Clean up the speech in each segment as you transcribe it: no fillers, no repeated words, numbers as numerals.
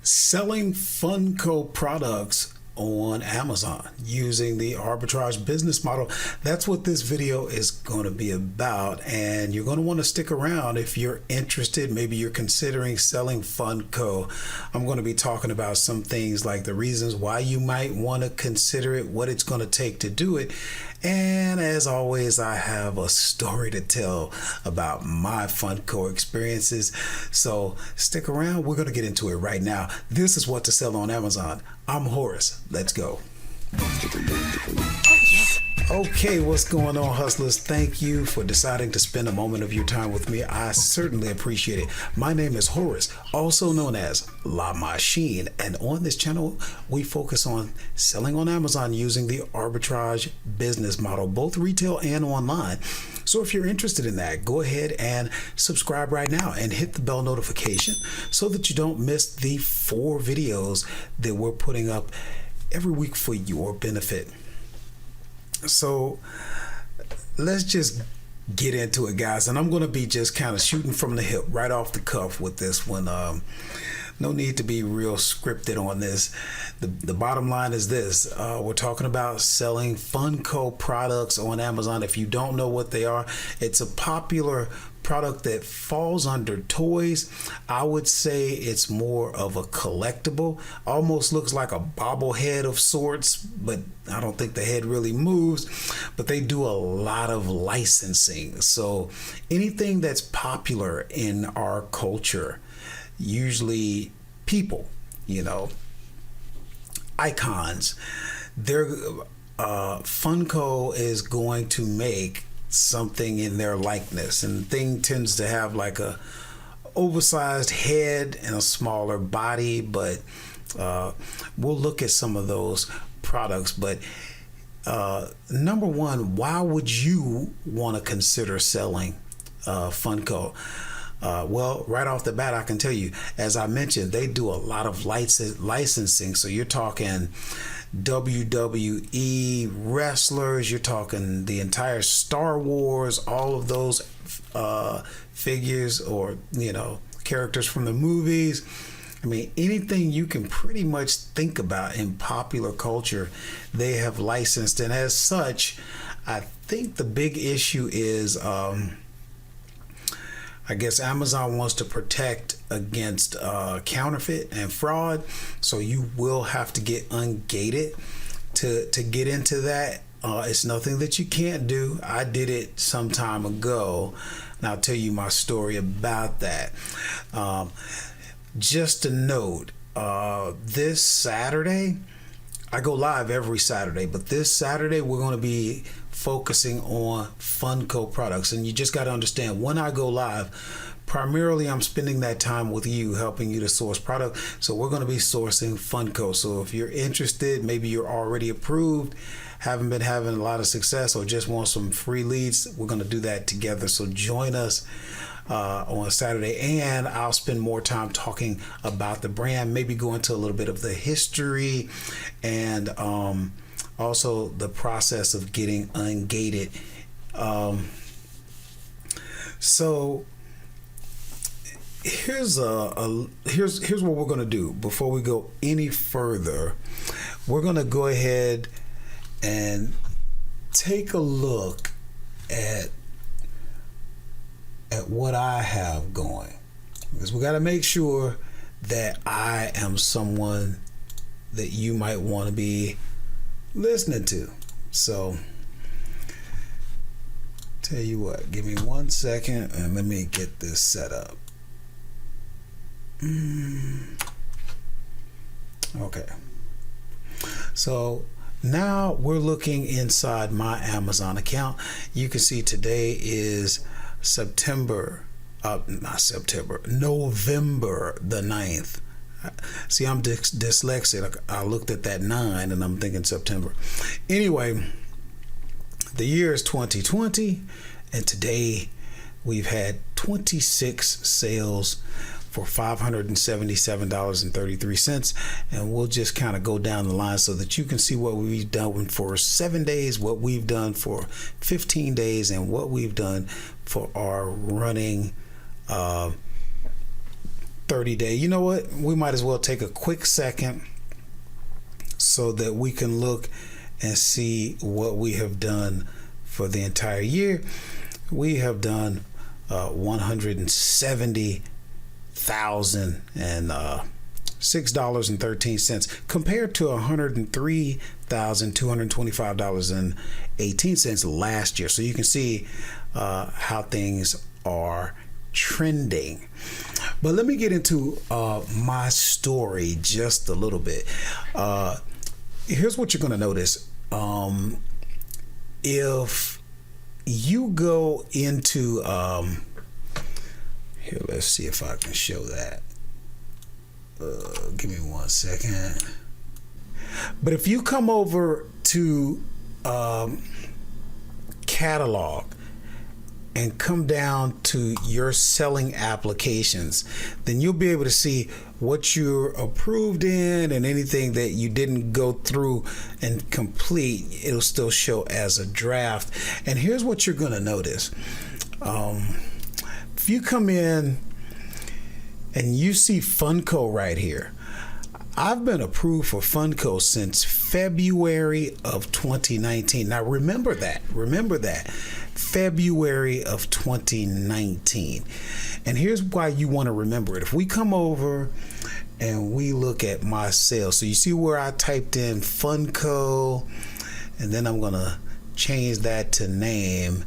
selling Funko products on Amazon using the arbitrage business model. That's what this video is going to be about, and you're going to want to stick around if you're interested. Maybe you're considering selling Funko. I'm going to be talking about some things like the reasons why you might want to consider it, what it's going to take to do it, and as always, I have a story to tell about my Funko experiences. So stick around. We're going to get into it right now. This is what to sell on Amazon. I'm Horace. Let's go. Okay, what's going on, hustlers? Thank you for deciding to spend a moment of your time with me. I certainly appreciate it. My name is Horace, also known as La Machine, and on this channel, we focus on selling on Amazon using the arbitrage business model, both retail and online. So if you're interested in that, go ahead and subscribe right now and hit the bell notification so that you don't miss the 4 videos that we're putting up every week for your benefit. So let's just get into it, guys, and I'm going to be just kind of shooting from the hip right off the cuff with this one. No need to be real scripted on this. The bottom line is this. We're talking about selling Funko products on Amazon. If you don't know what they are, it's a popular product that falls under toys. I would say it's more of a collectible. Almost looks like a bobblehead of sorts, but I don't think the head really moves. But they do a lot of licensing. So anything that's popular in our culture, usually people, icons, Funko is going to make something in their likeness, and the thing tends to have like a oversized head and a smaller body, but we'll look at some of those products. But number one, why would you want to consider selling Funko? Well, right off the bat, I can tell you, as I mentioned, they do a lot of licensing. So you're talking WWE wrestlers, you're talking the entire Star Wars, all of those figures or, characters from the movies. I mean, anything you can pretty much think about in popular culture, they have licensed. And as such, I think the big issue is, I guess Amazon wants to protect against counterfeit and fraud, so you will have to get ungated to get into that. It's nothing that you can't do. I did it some time ago, and I'll tell you my story about that. Just a note, this Saturday, I go live every Saturday, but this Saturday we're going to be focusing on Funko products. And you just got to understand, when I go live, primarily I'm spending that time with you, helping you to source product. So we're going to be sourcing Funko. So if you're interested, maybe you're already approved, haven't been having a lot of success, or just want some free leads, we're going to do that together. So join us on Saturday, and I'll spend more time talking about the brand, maybe go into a little bit of the history, and also the process of getting ungated. So here's what we're going to do. Before we go any further, we're going to go ahead and take a look at what I have going, because we got to make sure that I am someone that you might want to be listening to. So tell you what, give me 1 second and let me get this set up. Okay, so now we're looking inside my Amazon account. You can see today is November the 9th. See, I'm dyslexic. I looked at that 9 and I'm thinking September. Anyway, the year is 2020, and today we've had 26 sales for $577.33, and we'll just kind of go down the line so that you can see what we've done for 7 days, what we've done for 15 days, and what we've done for our running 30-day. You know what? We might as well take a quick second so that we can look and see what we have done for the entire year. We have done $170,006.13 compared to $103,225.18 last year. So you can see how things are trending. But let me get into my story just a little bit. Here's what you're going to notice. If you go into here, let's see if I can show that. Give me 1 second. But if you come over to catalog and come down to your selling applications, then you'll be able to see what you're approved in, and anything that you didn't go through and complete, it'll still show as a draft. And here's what you're going to notice. If you come in and you see Funko right here, I've been approved for Funko since February of 2019. Now remember that. February of 2019. And here's why you want to remember it. If we come over and we look at my sales, so you see where I typed in Funko, and then I'm going to change that to name.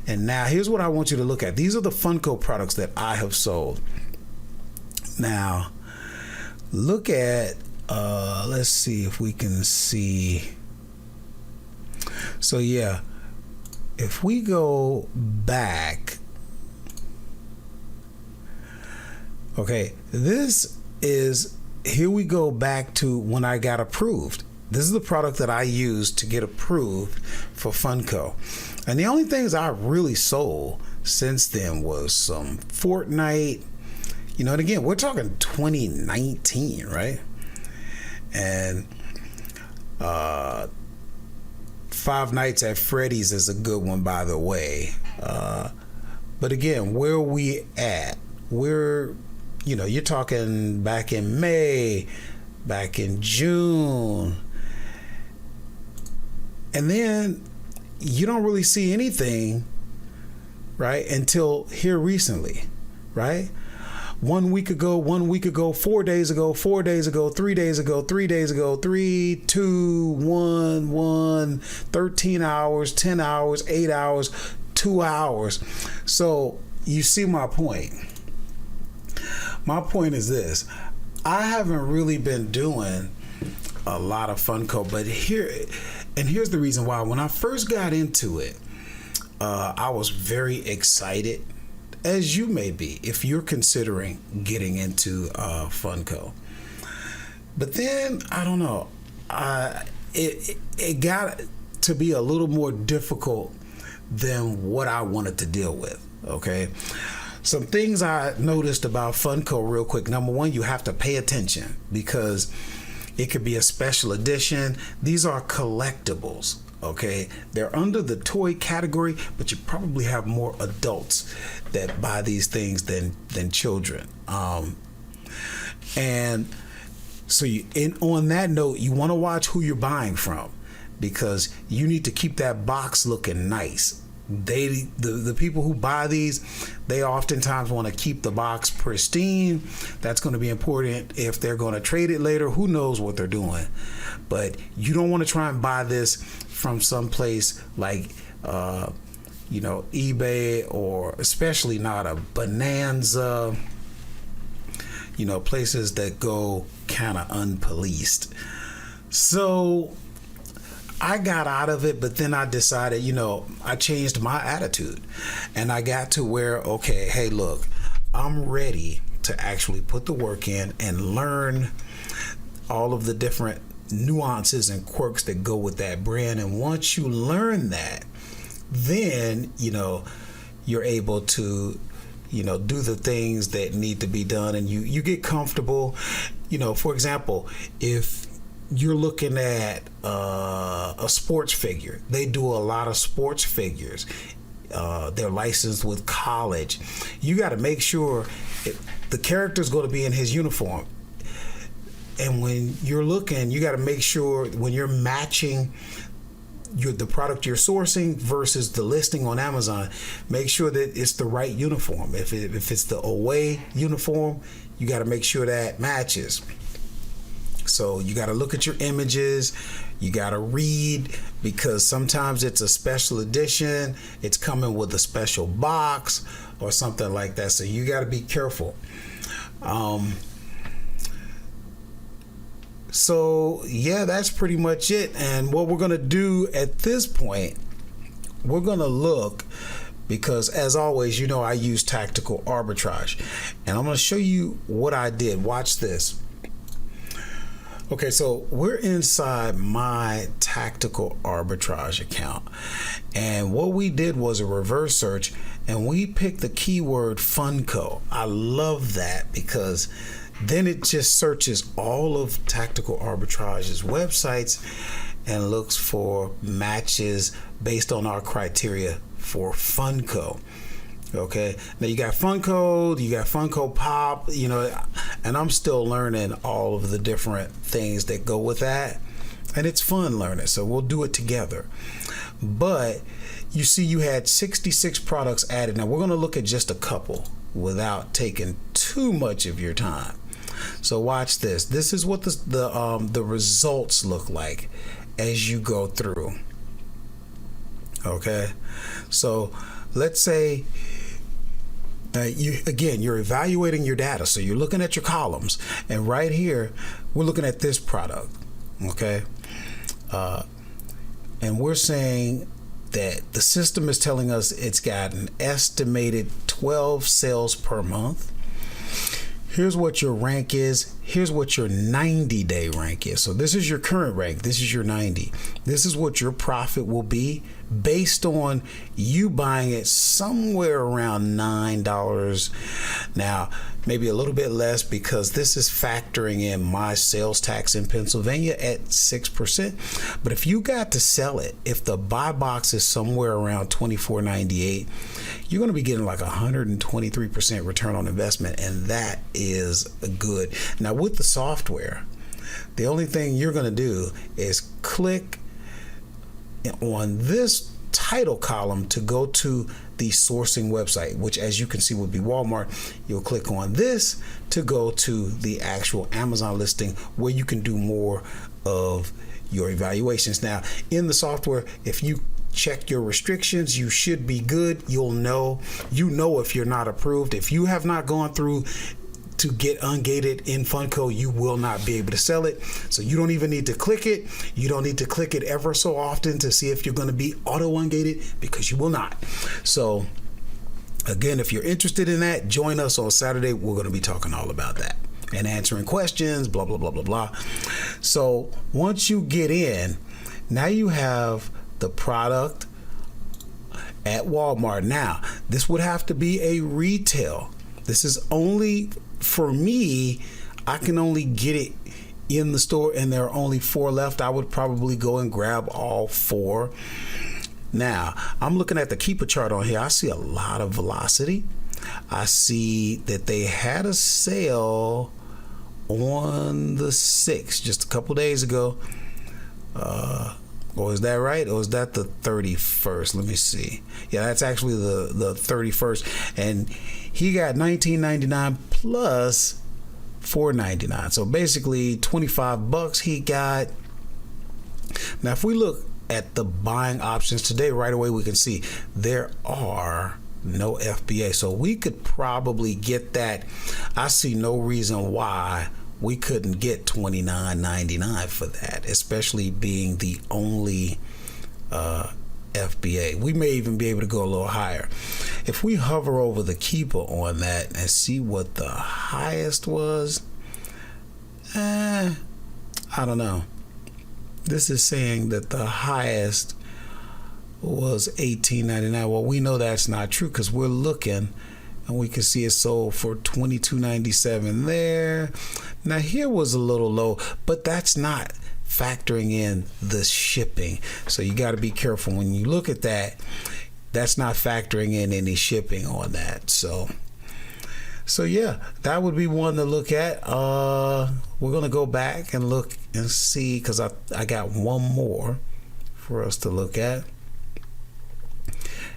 And now here's what I want you to look at. These are the Funko products that I have sold. Now, look at, let's see if we can see. So yeah, if we go back, okay, this is, here we go back to when I got approved. This is the product that I used to get approved for Funko. And the only things I really sold since then was some Fortnite, you know, and again, we're talking 2019, right? And Five Nights at Freddy's is a good one, by the way. But again, where are we at? We're, you know, you're talking back in May, back in June. And then you don't really see anything, right, until here recently, right? 1 week ago, 4 days ago, 4 days ago, 3 days ago, 3 days ago, 3, 2, 1, 13 hours, 10 hours, 8 hours, 2 hours. So you see my point. My point is this. I haven't really been doing a lot of Funko, but here's the reason why. When I first got into it, I was very excited, as you may be if you're considering getting into Funko. But then, I don't know, it got to be a little more difficult than what I wanted to deal with, okay? Some things I noticed about Funko real quick. Number one, you have to pay attention because it could be a special edition. These are collectibles, okay? They're under the toy category, but you probably have more adults that buy these things than children. And so on that note, you want to watch who you're buying from, because you need to keep that box looking nice. The people who buy these, they oftentimes want to keep the box pristine. That's going to be important if they're going to trade it later. Who knows what they're doing? But you don't want to try and buy this from some place like eBay, or especially not a Bonanza, places that go kind of unpoliced. So I got out of it, but then I decided, I changed my attitude, and I got to where, okay, hey, look, I'm ready to actually put the work in and learn all of the different nuances and quirks that go with that brand. And once you learn that, then, you're able to, do the things that need to be done, and you get comfortable. For example, if you're looking at a sports figure, they do a lot of sports figures. they're licensed with college. You got to make sure the character's going to be in his uniform. And when you're looking, you got to make sure when you're matching the product you're sourcing versus the listing on Amazon, make sure that it's the right uniform. If it's the away uniform, you got to make sure that matches. So you got to look at your images. You got to read, because sometimes it's a special edition. It's coming with a special box or something like that. So you got to be careful. So yeah, that's pretty much it. And what we're going to do at this point, we're going to look, because as always, you know, I use tactical arbitrage, and I'm going to show you what I did. Watch this. Okay, so we're inside my tactical arbitrage account, and what we did was a reverse search, and we picked the keyword Funko. I love that, because then it just searches all of Tactical Arbitrage's websites and looks for matches based on our criteria for Funko. Okay, now you got Funko, you got Funko Pop, you know, and I'm still learning all of the different things that go with that, and it's fun learning, so we'll do it together. But you see, you had 66 products added. Now we're going to look at just a couple without taking too much of your time. So watch this. This is what the results look like as you go through. Okay, so let's say you're evaluating your data. So you're looking at your columns, and right here we're looking at this product. Okay, and we're saying that the system is telling us it's got an estimated 12 sales per month. Here's what your rank is. Here's what your 90-day rank is. So this is your current rank. This is your 90. This is what your profit will be based on you buying it somewhere around $9. Now, maybe a little bit less, because this is factoring in my sales tax in Pennsylvania at 6%. But if you got to sell it, if the buy box is somewhere around $24.98, you're going to be getting like 123% return on investment, and that is good. Now, with the software, the only thing you're going to do is click on this title column to go to the sourcing website, which, as you can see, would be Walmart. You'll click on this to go to the actual Amazon listing, where you can do more of your evaluations. Now, in the software, if you check your restrictions, you should be good. You know if you're not approved. If you have not gone through to get ungated in Funko, you will not be able to sell it. So you don't even need to click it. You don't need to click it ever so often to see if you're going to be auto ungated, because you will not. So again, if you're interested in that, join us on Saturday. We're going to be talking all about that and answering questions, blah, blah, blah, blah, blah. So once you get in, now you have the product at Walmart. Now, this would have to be a retail. This is only for me. I can only get it in the store, and there are only 4 left. I would probably go and grab all 4. Now, I'm looking at the keeper chart on here. I see a lot of velocity. I see that they had a sale on the 6th, just a couple days ago. Or is that right? Or is that the 31st? Let me see. Yeah, that's actually the 31st. And he got $19.99 plus $4.99. So basically $25 he got. Now, if we look at the buying options today, right away we can see there are no FBA. So we could probably get that. I see no reason why we couldn't get $29.99 for that, especially being the only FBA. We may even be able to go a little higher. If we hover over the keeper on that and see what the highest was, I don't know. This is saying that the highest was $18.99. Well, we know that's not true, because we're looking and we can see it sold for $22.97 there. Now here was a little low, but that's not factoring in the shipping. So you got to be careful when you look at that. that's not factoring in any shipping on that. So yeah, that would be one to look at. We're gonna go back and look and see, because I got one more for us to look at,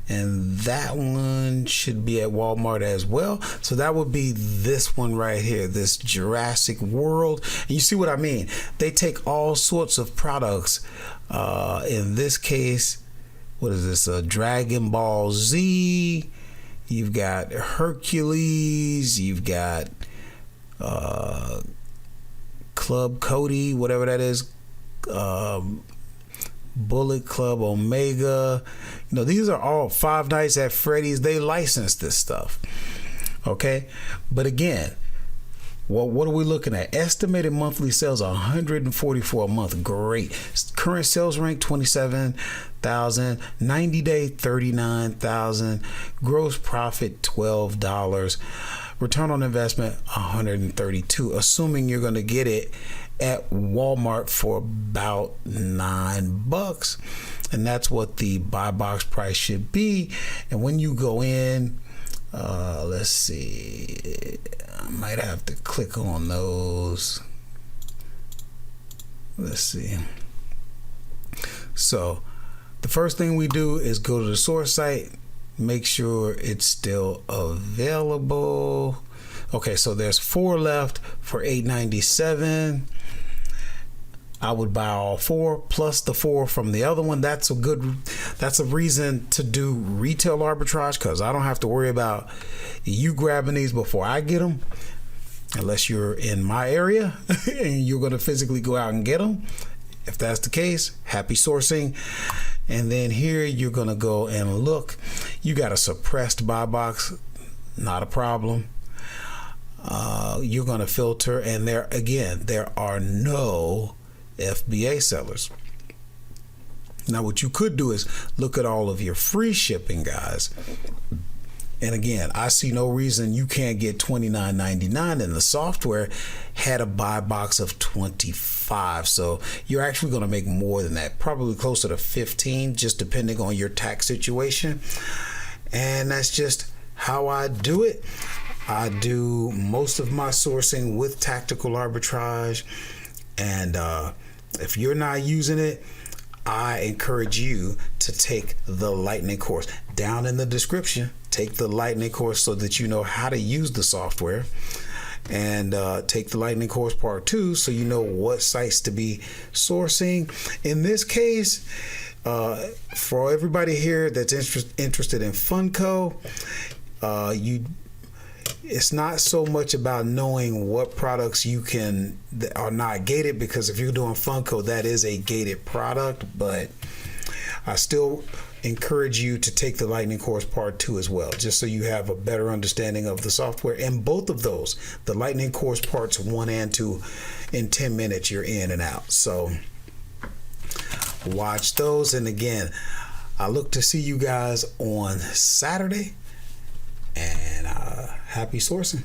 and that one should be at Walmart as well. So that would be this one right here, this Jurassic World. And you see what I mean? They take all sorts of products. In this case, what is this? Dragon Ball Z. You've got Hercules. You've got Club Cody, whatever that is. Bullet Club Omega. These are all Five Nights at Freddy's. They license this stuff. Okay. But again, what are we looking at? Estimated monthly sales 144 a month. Great. Current sales rank 27,000. 90-day 39,000. Gross profit $12. Return on investment 132. Assuming you're going to get it at Walmart for about $9, and that's what the buy box price should be. And when you go in, let's see, I might have to click on those. Let's see. So the first thing we do is go to the source site, make sure it's still available. Okay, so there's 4 left for $8.97. I would buy all 4 plus the 4 from the other one. That's a reason to do retail arbitrage, because I don't have to worry about you grabbing these before I get them, unless you're in my area and you're going to physically go out and get them. If that's the case, happy sourcing. And then here you're going to go and look. You got a suppressed buy box, not a problem. You're going to filter, and there are no FBA sellers. Now what you could do is look at all of your free shipping guys, and again, I see no reason you can't get $29.99, and the software had a buy box of 25, so you're actually going to make more than that, probably closer to 15, just depending on your tax situation. And that's just how I do it. I do most of my sourcing with tactical arbitrage, and if you're not using it, I encourage you to take the Lightning course. Down in the description, take the Lightning course so that you know how to use the software, and take the Lightning course part 2 so you know what sites to be sourcing. In this case, for everybody here that's interested in Funko, it's not so much about knowing what products you can that are not gated, because if you're doing Funko, that is a gated product. But I still encourage you to take the Lightning course part 2 as well, just so you have a better understanding of the software. And both of those, the Lightning course parts 1 and 2, in 10 minutes you're in and out. So watch those. And again, I look to see you guys on Saturday, and happy sourcing.